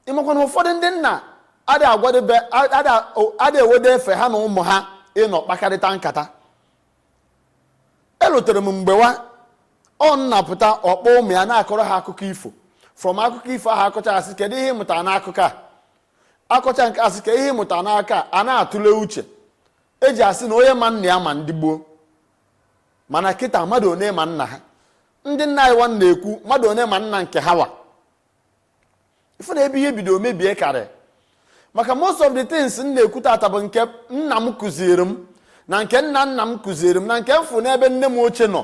ịmakwa na ụfọdụ ndị nna ada ewede efe ha na ụmụ ha ịnọ kpakarịta nkata. Elutere m mgbewa ọ nnapụta ọkpọ ụmụ ya na-akọrọ ha akụkọ ifo. From akụkọ ifo ahụ akọcha asị kedu ihe ịmụta n'akụkọ a, akọcha nke asị ka ihe ịmụta n'aka a na-atụle uche. Eji asị na onye ma nna ya ma ndị gboo, mana kịta mmadụ one ma nna ha. Ndị nna anyị nwanne ekwu mmadụ one ma nna nke ha wa. Ifu na ebe ihe bido mebie karị, maka most of the things m na-ekwu tata bụ nke nna m kụziri m na nke nna nna m kụziri m na nke mfụ n'ebe nne m ochie nọ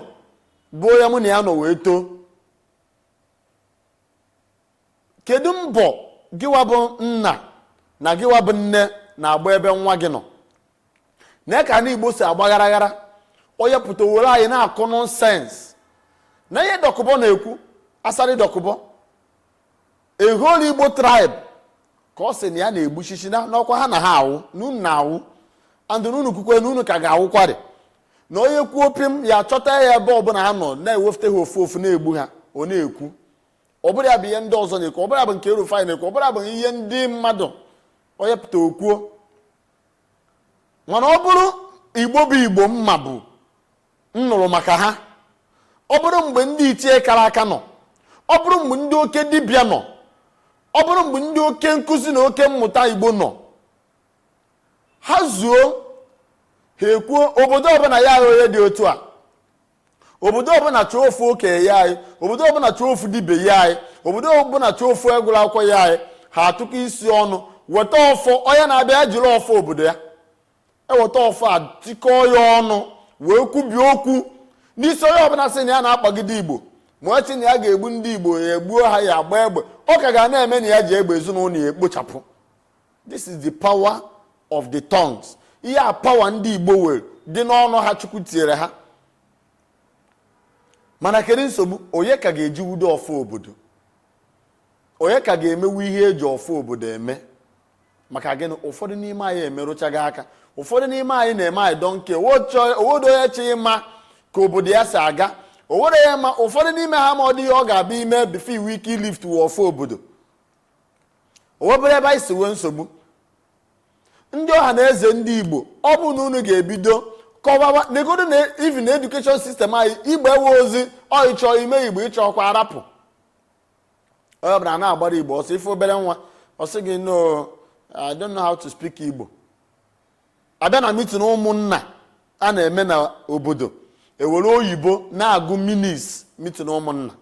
bụ onye mụ na ya nọ wee too. Kedu mbọ gịwa bụ nna na gịwa bụ nne na-agba ebe nwa gị nọ? Na ka na Igbo si agbagaraghara onye pụta were anyị na-akụ nonsens na ihe dọkụbọ na-ekwu asarị dọkụbọ eholu Igbo tribe ka ọ sị na ya na-egbu shishi n'ọkwa ha na ha awụ n'unu na-awụ andụ n'unu kwukwe n'unu ka ga-awụkwarị na onye kwuo pim ya chọta ya ebe ọbụla ha nọ na-ewefute ha ofu ofu na-egbu ha ọ na-ekwu. Ọ bụrụ ya bụ ihe ndị ọzọ na-ekwu, ọ bụrụ ya bụ nke Rufai na-ekwu, ọ bụrụ ya bụ ihe ndị mmadụ onye pụta okwuo. Mana ọ bụrụ Igbo bụ Igbo mma bụ nnụrụ maka ha, ọ bụrụ mgbe ndị ichie kara aka nọ, ọ bụrụ mgbe ndị oke dibịa nọ, ọ bụrụ mgbe ndị oke nkụzi na oke mmụta Igbo nọ, ha zuo ha ekwuo obodo ọbụla ya onye dị otu a, obodo ọbụla chọọ ofu okenye ya anyị, obodo ọbụla chọọ ofu dibịa ya anyị, obodo ọbụla chọọ ofu egwuru akwụkwọ ya anyị, ha atụkọ isi ọnụ weta ọfọ onye na-abịa jiri ọfọ obodo ya eweta ọfọ a tikọọ ya ọnụ wee kwubie okwu n'isi onye ọbụla sị na ya na-akpagide Igbo ma echi na ya ga-egbu ndị Igbo ya egbuo ha ya agba egbe, ọ ka ga na-eme na ya ji egbe ezinụlọ ya ekpochapụ. This is the power of the tongues. Ihe a power ndị Igbo were dị n'ọnụ ha Chukwu tinyere ha. Mana kedu nsogbu? Onye ka ga-eji wudo ọfọ obodo? Onye ka ga-emewu ihe eji ọfọ obodo eme? Maka gịnị? Ụfọdụ n'ime anyị emerụchaghị aka, ụfọdụ n'ime anyị na-eme anyị dọnke owodo onye chi ịma ka obodo ya si aga, owere ya ma ụfọdụ n'ime ha ma ọ dị ihe ọ ga-abịa ime bifo iwu ike ilift ọfọ obodo. Owebere ebe anyị si wee nsogbu. Ndị ọha na eze ndị Igbo, ọ bụ na unu ga-ebido kọwawa negodo na even education system anyị Igbo ewe ozi ọ ịchọ ime Igbo ịchọkwa arapụ. Onye ọbụla na-agbara Igbo ọsọ ife obere nwa ọ sị gị no, I don't know how to speak Igbo. Abịa na meeting ụmụnna a na-eme na obodo ewere oyibo na-agụ minis meeting ụmụnna.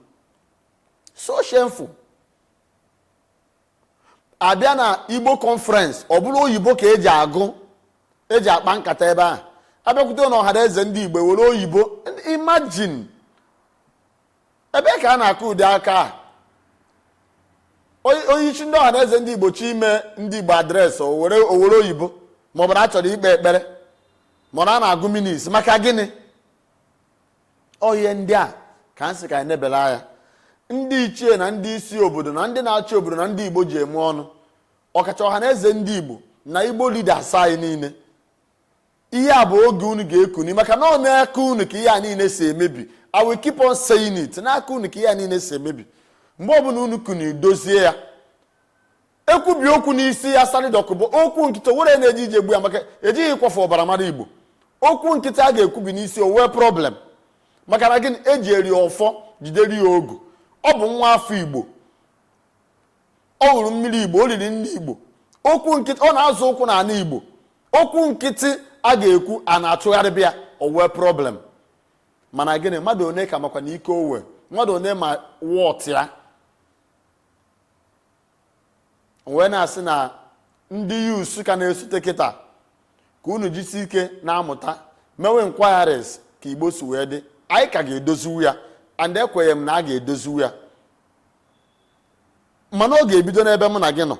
So shameful. Abịa na Igbo conference ọ bụrụ oyibo ka eji agụ, eji akpa nkata ebe ahụ. Abịakwute na ọha eze ndị Igbo were oyibo. Imagine ebe ka a na-akụ ụdị aka a. Onye isi ndị ọha eze ndị Igbo chi ime ndị Igbo adreesị o were oyibo ma ọ bụ na a chọrọ ikpe ekpere ma na a na-agụ minis maka gịnị? Ihe ndị a ka a sị ka anyị nebela anya. Ndị ichie na ndị isi obodo na ndị na-achị obodo na ndị Igbo ji eme ọnụ, ọkacha ọha na eze ndị Igbo na Igbo leaders anyị niile. Ihe a bụ oge unu ga-ekuni maka na ọ na-aka unu ka ihe a niile si emebi. I will keep on saying it. N'aka unu ka ihe a niile si emebi. Mgbe ọbụla unu kuni dozie ya, ekwubi okwu n'isi ya sarị dọkụbọ okwu nkịtị were na-eji ije egbu ya maka ejighị ịkwafe ọbara mara Igbo. Okwu nkịtị a ga-ekwubi n'isi o wee problem maka na gịnị? Eji eri ọfọ jideri ya ogu. Ọ bụ nwa afọ Igbo, ọ hụrụ mmiri Igbo, o riri ndị Igbo. Okwu nkịtị ọ na-azụ ụkwụ n'ala Igbo. Okwu nkịtị a ga-ekwu a na-atụgharị bịa o wee problem. Mana gịnị? Mmadụ one ka makwa na ike owe, mmadụ one ma wọt ya. Wee na-asị na ndị yus ka na-esote kịta ka unu jisi ike na-amụta mewe inquiries ka Igbo si wee dị. Anyị ka ga-edoziwu ya and ekwenye m na a ga-edoziwu ya, mana ọ ga-ebido n'ebe mụ na gị nọ.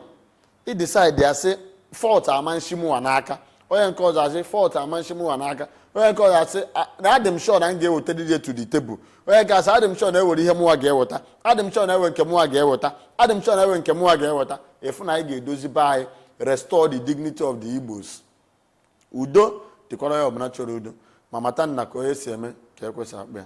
I decide ya sị fault amanshimụwa n'aka, onye nke ọzọ asị fault amanshimụwa n'aka, onye nke ọzọ asị na adị m sure na m ga-eweta dije to the table, onye nke asị adị m sure na ewere ihe mụwa ga-eweta, adị m sure na ewe nke mụwa ga-eweta, adị m sure na ewe nke mụwa ga-eweta. Efu na anyị ga-edozi be anyị, restore the dignity of the Igbos. Udo dịkwara ya ọbụla chọrọ udo, ma mata nna ka onye si eme ka ekwesị akpa ya.